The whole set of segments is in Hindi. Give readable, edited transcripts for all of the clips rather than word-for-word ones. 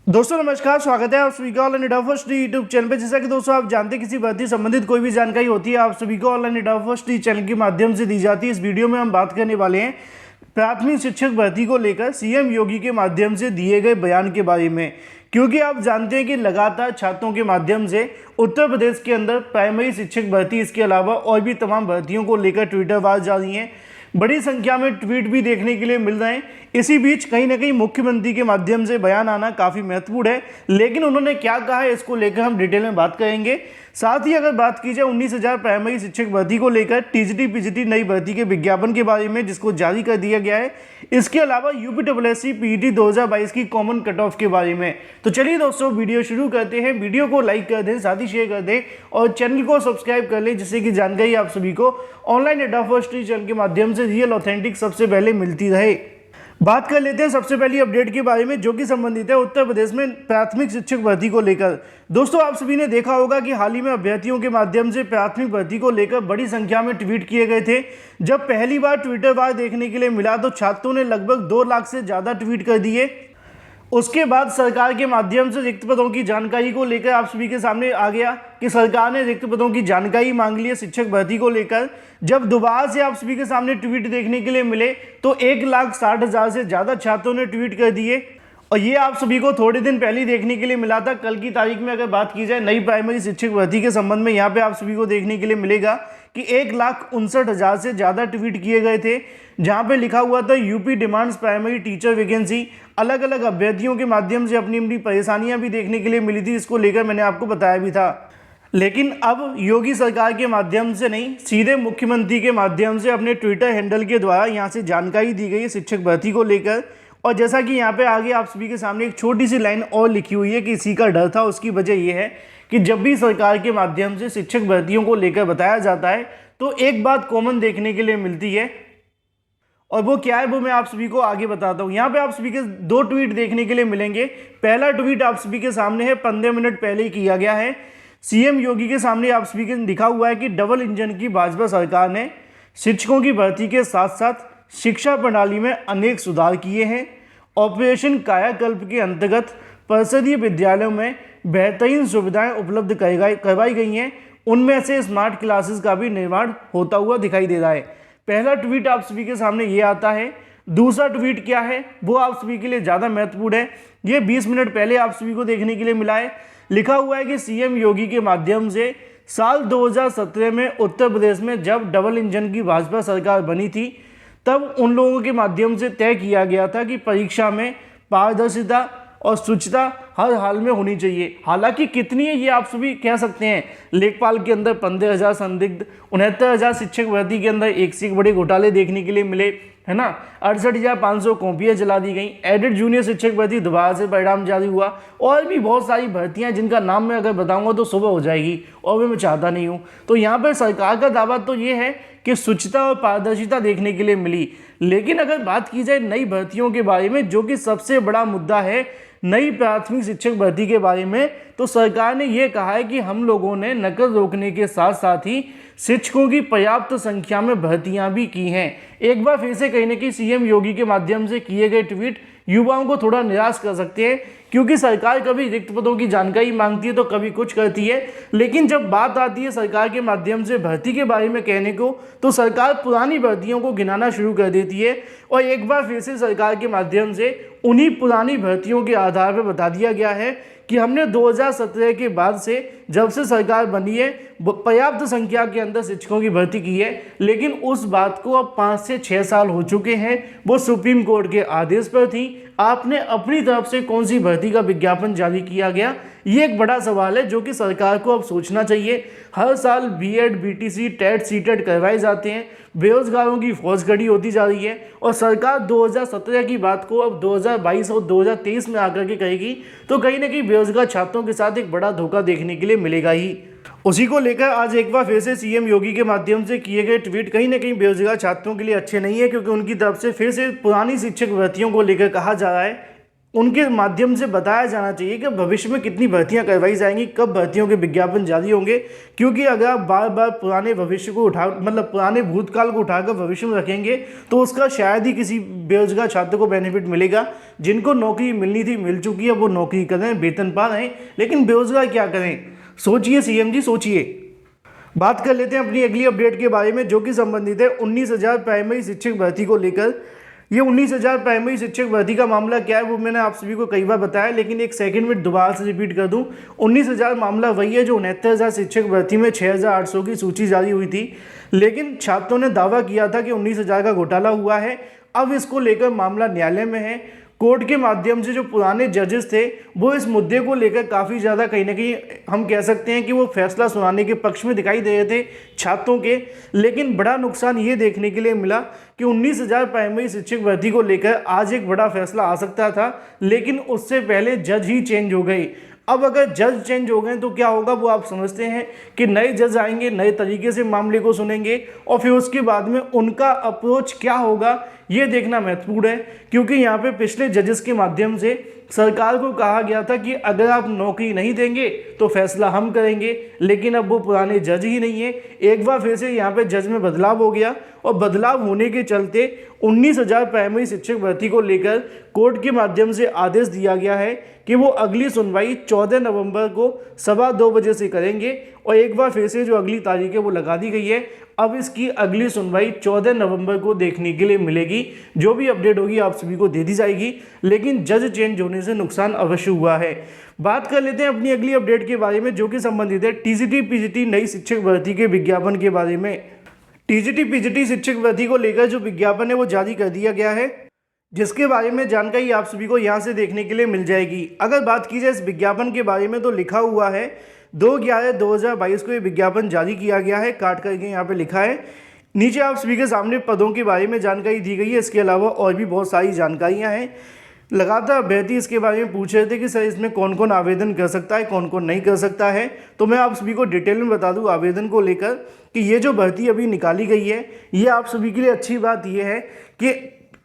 दोस्तों नमस्कार, स्वागत है आप सभी का ऑनलाइन एडा फर्स्ट यूट्यूब चैनल पे। जैसा कि दोस्तों आप जानते हैं किसी भर्ती संबंधित कोई भी जानकारी होती है आप सभी को ऑनलाइन एडा फर्स्ट चैनल के माध्यम से दी जाती है। इस वीडियो में हम बात करने वाले हैं प्राथमिक शिक्षक भर्ती को लेकर सीएम योगी के माध्यम से दिए गए बयान के बारे में, क्योंकि आप जानते हैं कि लगातार छात्रों के माध्यम से उत्तर प्रदेश के अंदर प्राइमरी शिक्षक भर्ती इसके अलावा और भी तमाम भर्तियों को लेकर ट्विटर वार जारी हैं। बड़ी संख्या में ट्वीट भी देखने के लिए मिल रहे हैं। इसी बीच कहीं ना कहीं मुख्यमंत्री के माध्यम से बयान आना काफ़ी महत्वपूर्ण है, लेकिन उन्होंने क्या कहा है इसको लेकर हम डिटेल में बात करेंगे। साथ ही अगर बात की जाए 19,000 प्राइमरी शिक्षक भर्ती को लेकर टीजीटी पीजीटी नई भर्ती के विज्ञापन के बारे में जिसको जारी कर दिया गया है, इसके अलावा यूपीएससी पीईटी 2022 की कॉमन कट ऑफ के बारे में। तो चलिए दोस्तों वीडियो शुरू करते हैं। वीडियो को लाइक कर दें, साथ ही शेयर कर दें और चैनल को सब्सक्राइब कर लें, जिससे कि जानकारी आप सभी को ऑनलाइन एडा फर्स्ट चैनल के माध्यम से रियल ऑथेंटिक सबसे पहले मिलती रहे। बात कर लेते हैं सबसे पहली अपडेट के बारे में, जो कि संबंधित है उत्तर प्रदेश में प्राथमिक शिक्षक भर्ती को लेकर। दोस्तों आप सभी ने देखा होगा कि हाल ही में अभ्यर्थियों के माध्यम से प्राथमिक भर्ती को लेकर बड़ी संख्या में ट्वीट किए गए थे। जब पहली बार ट्विटर वार देखने के लिए मिला तो छात्रों ने लगभग 2 लाख से ज़्यादा ट्वीट कर दिए। उसके बाद सरकार के माध्यम से रिक्त पदों की जानकारी को लेकर आप सभी के सामने आ गया कि सरकार ने रिक्त पदों की जानकारी मांग ली है शिक्षक भर्ती को लेकर। जब दोबारा से आप सभी के सामने ट्वीट देखने के लिए मिले तो 1,60,000 से ज़्यादा छात्रों ने ट्वीट कर दिए, और ये आप सभी को थोड़े दिन पहले ही देखने के लिए मिला था। कल की तारीख में अगर बात की जाए नई प्राइमरी शिक्षक भर्ती के संबंध में, यहाँ पे आप सभी को देखने के लिए मिलेगा कि 1,59,000 से ज़्यादा ट्वीट किए गए थे, जहाँ पे लिखा हुआ था UP demands primary teacher vacancy. अलग अलग अभ्यर्थियों के माध्यम से अपनी अपनी परेशानियाँ भी देखने के लिए मिली थी, इसको लेकर मैंने आपको बताया भी था। लेकिन अब योगी सरकार के माध्यम से नहीं, सीधे मुख्यमंत्री के माध्यम से अपने ट्विटर हैंडल के द्वारा यहाँ से जानकारी दी गई है शिक्षक भर्ती को लेकर। और जैसा कि यहाँ पे आगे आप सभी के सामने एक छोटी सी लाइन और लिखी हुई है कि इसी का डर था। उसकी वजह यह है कि जब भी सरकार के माध्यम से शिक्षक भर्तियों को लेकर बताया जाता है तो एक बात कॉमन देखने के लिए मिलती है, और वो क्या है वो मैं आप सभी को आगे बताता हूँ। यहाँ पे आप सभी के 2 ट्वीट देखने के लिए मिलेंगे। पहला ट्वीट आप सभी के सामने है, 15 मिनट पहले ही किया गया है। सीएम योगी के सामने आप सभी के लिखा हुआ है कि डबल इंजन की भाजपा सरकार ने शिक्षकों की भर्ती के साथ साथ शिक्षा प्रणाली में अनेक सुधार किए हैं। ऑपरेशन कायाकल्प के अंतर्गत परिषदीय विद्यालयों में बेहतरीन सुविधाएं उपलब्ध करवाई गई हैं। उनमें से स्मार्ट क्लासेस का भी निर्माण होता हुआ दिखाई दे रहा है। पहला ट्वीट आप सभी के सामने ये आता है। दूसरा ट्वीट क्या है वो आप सभी के लिए ज़्यादा महत्वपूर्ण है। ये 20 मिनट पहले आप सभी को देखने के लिए मिला है। लिखा हुआ है कि सीएम योगी के माध्यम से साल 2017 में उत्तर प्रदेश में जब डबल इंजन की भाजपा सरकार बनी थी, तब उन लोगों के माध्यम से तय किया गया था कि परीक्षा में पारदर्शिता और शुचिता हर हाल में होनी चाहिए। हालांकि कितनी है ये आप सभी कह सकते हैं। लेखपाल के अंदर 15,000 संदिग्ध, 69,000 शिक्षक भर्ती के अंदर एक से एक बड़े घोटाले देखने के लिए मिले, है ना। 68,500 कॉपियाँ जला दी गई। एडेड जूनियर शिक्षक भर्ती दोबारा से परिणाम जारी हुआ, और भी बहुत सारी भर्तियाँ जिनका नाम मैं अगर बताऊंगा तो सुबह हो जाएगी, और भी मैं चाहता नहीं हूँ। तो यहाँ पर सरकार का दावा तो ये है कि शुचिता और पारदर्शिता देखने के लिए मिली। लेकिन अगर बात की जाए नई भर्तियों के बारे में, जो कि सबसे बड़ा मुद्दा है नई प्राथमिक शिक्षक भर्ती के बारे में, तो सरकार ने यह कहा है कि हम लोगों ने नकल रोकने के साथ साथ ही शिक्षकों की पर्याप्त संख्या में भर्तियां भी की हैं। एक बार फिर से कहीं ना कहीं सीएम योगी के माध्यम से किए गए ट्वीट युवाओं को थोड़ा निराश कर सकते हैं, क्योंकि सरकार कभी रिक्त पदों की जानकारी मांगती है तो कभी कुछ करती है, लेकिन जब बात आती है सरकार के माध्यम से भर्ती के बारे में कहने को, तो सरकार पुरानी भर्तियों को गिनाना शुरू कर देती है। और एक बार फिर से सरकार के माध्यम से उन्हीं पुरानी भर्तियों के आधार पर बता दिया गया है कि हमने 2017 के बाद से जब से सरकार बनी है पर्याप्त संख्या के अंदर शिक्षकों की भर्ती की है, लेकिन उस बात को अब 5 से 6 साल हो चुके हैं। वो सुप्रीम कोर्ट के आदेश पर थी। आपने अपनी तरफ से कौन सी भर्ती का विज्ञापन जारी किया गया, ये एक बड़ा सवाल है जो कि सरकार को अब सोचना चाहिए। हर साल बीएड, बीटीसी, टेट, सीटेट करवाए जाते हैं, बेरोजगारों की फौज खड़ी होती जा रही है, और सरकार 2017 की बात को अब 2022 और 2023 में आकर के कहेगी, तो कहीं ना कहीं बेरोजगार छात्रों के साथ एक बड़ा धोखा देखने के लिए मिलेगा ही। उसी को लेकर आज एक बार फिर से सीएम योगी के माध्यम से किए गए ट्वीट कहीं ना कहीं बेरोजगार छात्रों के लिए अच्छे नहीं है, क्योंकि उनकी तरफ से फिर से पुरानी शिक्षक भर्तियों को लेकर कहा जा रहा है उनके माध्यम से बताया जाना चाहिए कि भविष्य में कितनी भर्तियां करवाई जाएंगी, कब भर्तियों के विज्ञापन जारी होंगे। क्योंकि अगर आप बार बार पुराने भविष्य को पुराने भूतकाल को उठाकर भविष्य में रखेंगे तो उसका शायद ही किसी बेरोजगार छात्र को बेनिफिट मिलेगा। जिनको नौकरी मिलनी थी मिल चुकी है, वो नौकरी कर रहे हैं, वेतन पा रहे हैं, लेकिन बेरोजगार क्या करें? सोचिए सीएम जी, सोचिए। बात कर लेते हैं अपनी अगली अपडेट के बारे में, जो कि संबंधित है 19,000 प्राइमरी शिक्षक भर्ती को लेकर। ये 19,000 प्राइमरी शिक्षक भर्ती का मामला क्या है वो मैंने आप सभी को कई बार बताया, लेकिन एक सेकंड में दोबारा से रिपीट कर दूं। 19,000 मामला वही है जो 69,000 शिक्षक भर्ती में 6,800 की सूची जारी हुई थी, लेकिन छात्रों ने दावा किया था कि 19,000 का घोटाला हुआ है। अब इसको लेकर मामला न्यायालय में है। कोर्ट के माध्यम से जो पुराने जजेस थे वो इस मुद्दे को लेकर काफ़ी ज़्यादा कहीं ना कहीं हम कह सकते हैं कि वो फैसला सुनाने के पक्ष में दिखाई दे रहे थे छात्रों के। लेकिन बड़ा नुकसान ये देखने के लिए मिला कि 19,000 प्राइमरी शिक्षक भर्ती को लेकर आज एक बड़ा फैसला आ सकता था, लेकिन उससे पहले जज ही चेंज हो गए। अब अगर जज चेंज हो गए तो क्या होगा वो आप समझते हैं कि नए जज आएंगे, नए तरीके से मामले को सुनेंगे और फिर उसके बाद में उनका अप्रोच क्या होगा ये देखना महत्वपूर्ण है। क्योंकि यहाँ पे पिछले जजेस के माध्यम से सरकार को कहा गया था कि अगर आप नौकरी नहीं देंगे तो फैसला हम करेंगे, लेकिन अब वो पुराने जज ही नहीं है। एक बार फिर से यहाँ पे जज में बदलाव हो गया और बदलाव होने के चलते 19,000 प्राइमरी शिक्षक भर्ती को लेकर कोर्ट के माध्यम से आदेश दिया गया है कि वो अगली सुनवाई 14 नवंबर को 2:15 बजे से करेंगे। और एक बार फिर से जो अगली तारीख है वो लगा दी गई है। अब इसकी अगली सुनवाई 14 नवंबर को देखने के लिए मिलेगी। जो भी अपडेट होगी आप सभी को दे दी जाएगी, लेकिन जज चेंज होने से नुकसान अवश्य हुआ है। बात कर लेते हैं अपनी अगली अपडेट के बारे में, जो कि संबंधित है टीजीटी पीजीटी नई शिक्षक भर्ती के विज्ञापन के बारे में। टीजीटी पीजीटी शिक्षक भर्ती को लेकर जो विज्ञापन है वो जारी कर दिया गया है, जिसके बारे में जानकारी आप सभी को यहाँ से देखने के लिए मिल जाएगी। अगर बात की जाए इस विज्ञापन के बारे में तो लिखा हुआ है 2/11/2022 को ये विज्ञापन जारी किया गया है। काट करके यहाँ पे लिखा है। नीचे आप सभी के सामने पदों के बारे में जानकारी दी गई है। इसके अलावा और भी बहुत सारी जानकारियाँ हैं। लगातार अभ्यर्थी इसके बारे में पूछ रहे थे कि सर इसमें कौन कौन आवेदन कर सकता है, कौन कौन नहीं कर सकता है। तो मैं आप सभी को डिटेल में बता दूं आवेदन को लेकर कि ये जो भर्ती अभी निकाली गई है ये आप सभी के लिए अच्छी बात ये है कि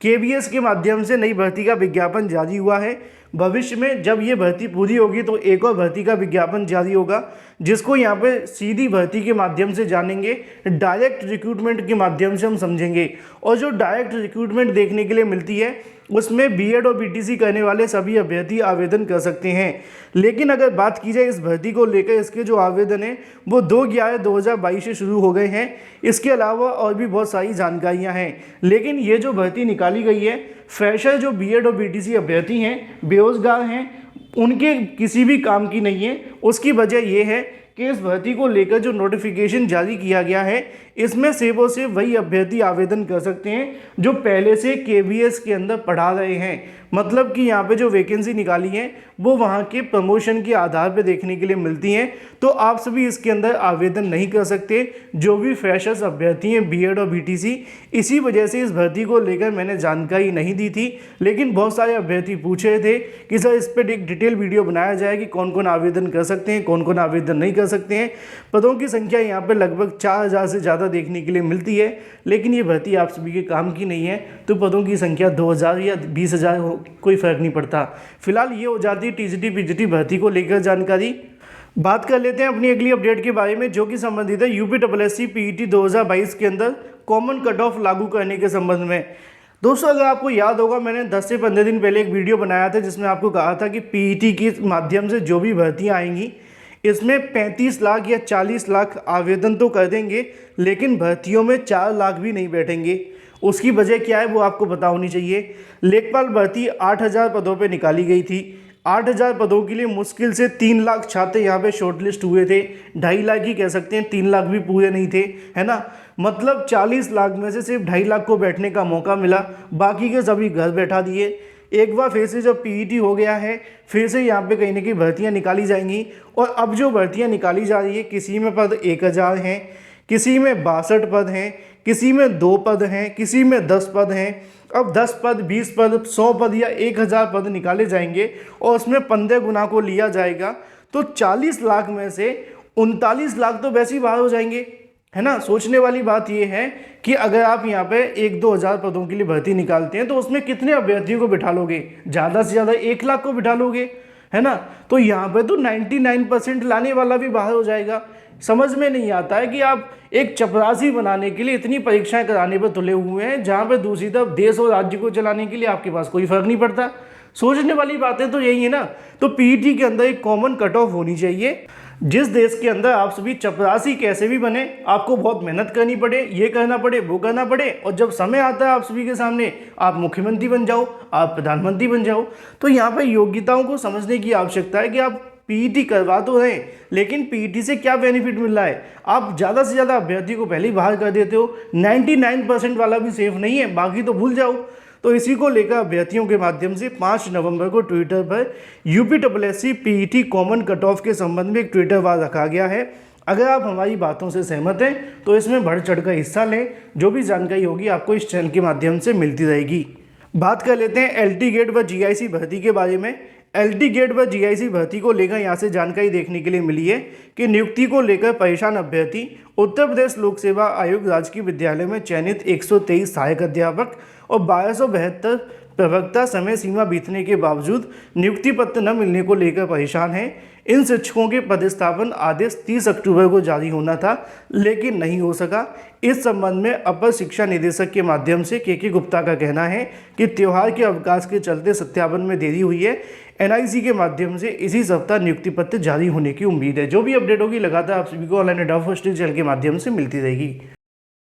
केबीएस के माध्यम से नई भर्ती का विज्ञापन जारी हुआ है। भविष्य में जब ये भर्ती पूरी होगी तो एक और भर्ती का विज्ञापन जारी होगा, जिसको यहाँ पे सीधी भर्ती के माध्यम से जानेंगे, डायरेक्ट रिक्रूटमेंट के माध्यम से हम समझेंगे। और जो डायरेक्ट रिक्रूटमेंट देखने के लिए मिलती है उसमें बीएड और बीटीसी करने वाले सभी अभ्यर्थी आवेदन कर सकते हैं। लेकिन अगर बात की जाए इस भर्ती को लेकर, इसके जो आवेदन हैं वो 2/11/2022 से शुरू हो गए हैं। इसके अलावा और भी बहुत सारी जानकारियां हैं। लेकिन ये जो भर्ती निकाली गई है, फ्रेशर जो बीएड और बीटीसी अभ्यर्थी हैं, बेरोजगार हैं, उनके किसी भी काम की नहीं है। उसकी वजह यह है कि इस भर्ती को लेकर जो नोटिफिकेशन जारी किया गया है इसमें सिर्फ और सिर्फ वही अभ्यर्थी आवेदन कर सकते हैं जो पहले से केवीएस के अंदर पढ़ा रहे हैं। मतलब कि यहाँ पे जो वैकेंसी निकाली है वो वहाँ के प्रमोशन के आधार पे देखने के लिए मिलती हैं। तो आप सभी इसके अंदर आवेदन नहीं कर सकते जो भी फ्रेशर्स अभ्यर्थी हैं बीएड और बीटीसी। इसी वजह से इस भर्ती को लेकर मैंने जानकारी नहीं दी थी, लेकिन बहुत सारे अभ्यर्थी पूछ रहे थे कि सर इस पर एक डिटेल वीडियो बनाया जाए कि कौन कौन आवेदन कर सकते हैं, कौन कौन आवेदन नहीं कर सकते हैं। पदों की संख्या यहाँ पर लगभग 4,000 से ज़्यादा देखने के लिए मिलती है, लेकिन ये भर्ती आप सभी के काम की नहीं है। तो पदों की संख्या 2,000 या 20,000 हो, कोई फ़र्क नहीं पड़ता। फिलहाल ये हो जाती है टीजीटी पीजीटी भर्ती को लेकर जानकारी। बात कर लेते हैं अपनी अगली अपडेट के बारे में, जो कि संबंधित है यूपीएससी पीईटी 2022 के अंदर कॉमन कट ऑफ लागू करने के संबंध में। दोस्तों अगर आपको याद होगा मैंने 10 से 15 दिन पहले एक वीडियो बनाया था जिसमें आपको कहा था कि पीईटी के माध्यम से जो भी भर्तियाँ आएंगी इसमें 35 लाख या 40 लाख आवेदन तो कर देंगे, लेकिन भर्तियों में 4 लाख भी नहीं बैठेंगे। उसकी वजह क्या है वो आपको पता होनी चाहिए। लेखपाल भर्ती 8,000 पदों पे निकाली गई थी। 8,000 पदों के लिए मुश्किल से 3 लाख छात्र यहाँ पे शॉर्टलिस्ट हुए थे। 2.5 लाख ही कह सकते हैं, 3 लाख भी पूरे नहीं थे, है ना। मतलब 40 लाख में से सिर्फ 2.5 लाख को बैठने का मौका मिला, बाकी के सभी घर बैठा दिए। एक बार फिर से जब पीईटी हो गया है फिर से यहाँ पे कहीं ना कहीं भर्तियाँ निकाली जाएंगी। और अब जो भर्तियाँ निकाली जा रही है किसी में पद 1,000 हैं, किसी में 62 पद हैं, किसी में 2 पद हैं, किसी में 10 पद हैं। अब 10 पद, 20 पद, 100 पद या 1,000 पद निकाले जाएंगे और उसमें 15 गुना को लिया जाएगा तो 40 लाख में से 39 लाख तो वैसे ही बाहर हो जाएंगे, है ना। सोचने वाली बात यह है कि अगर आप यहाँ पे 1-2 हज़ार पदों के लिए भर्ती निकालते हैं तो उसमें कितने अभ्यर्थियों को बिठा लोगे? ज़्यादा से ज़्यादा 1 लाख को बिठा लोगे, है ना। तो यहाँ पे तो 99% लाने वाला भी बाहर हो जाएगा। समझ में नहीं आता है कि आप एक चपरासी बनाने के लिए इतनी परीक्षाएं कराने पर तुले हुए हैं, जहाँ पे दूसरी तरफ देश और राज्य को चलाने के लिए आपके पास कोई फर्क नहीं पड़ता। सोचने वाली बातें तो यही है ना। तो पीईटी के अंदर एक कॉमन कट ऑफ होनी चाहिए, जिस देश के अंदर आप सभी चपरासी कैसे भी बने, आपको बहुत मेहनत करनी पड़े, ये करना पड़े, वो करना पड़े, और जब समय आता है आप सभी के सामने, आप मुख्यमंत्री बन जाओ, आप प्रधानमंत्री बन जाओ। तो यहाँ पर योग्यताओं को समझने की आवश्यकता है कि आप पीईटी करवा तो रहे, लेकिन पीईटी से क्या बेनिफिट मिल रहा है? आप ज़्यादा से ज़्यादा अभ्यर्थी को पहले ही बाहर कर देते हो। 99% वाला भी सेफ नहीं है, बाकी तो भूल जाओ। तो इसी को लेकर अभ्यर्थियों के माध्यम से 5 नवंबर को ट्विटर पर UPSC PET common cut off के संबंध में एक ट्विटर वार रखा गया है। अगर आप हमारी बातों से सहमत हैं तो इसमें बढ़ चढ़ कर हिस्सा लें। जो भी जानकारी होगी आपको इस चैनल के माध्यम से मिलती रहेगी। बात कर लेते हैं एलटी गेट व जीआईसी भर्ती के बारे में। एलटी गेट व जीआईसी भर्ती को लेकर यहाँ से जानकारी देखने के लिए मिली है कि नियुक्ति को लेकर परेशान अभ्यर्थी उत्तर प्रदेश लोक सेवा आयोग राजकीय विद्यालय में चयनित 123 सहायक अध्यापक और 1272 प्रवक्ता समय सीमा बीतने के बावजूद नियुक्ति पत्र न मिलने को लेकर परेशान हैं। इन शिक्षकों के पदस्थापन आदेश 30 अक्टूबर को जारी होना था, लेकिन नहीं हो सका। इस संबंध में अपर शिक्षा निदेशक के माध्यम से के गुप्ता का कहना है कि त्यौहार के अवकाश के चलते सत्यापन में देरी हुई है। एनआईसी के माध्यम से इसी सप्ताह नियुक्ति पत्र जारी होने की उम्मीद है। जो भी अपडेट होगी लगातार आप सभी को ऑनलाइन चैनल के माध्यम से मिलती रहेगी।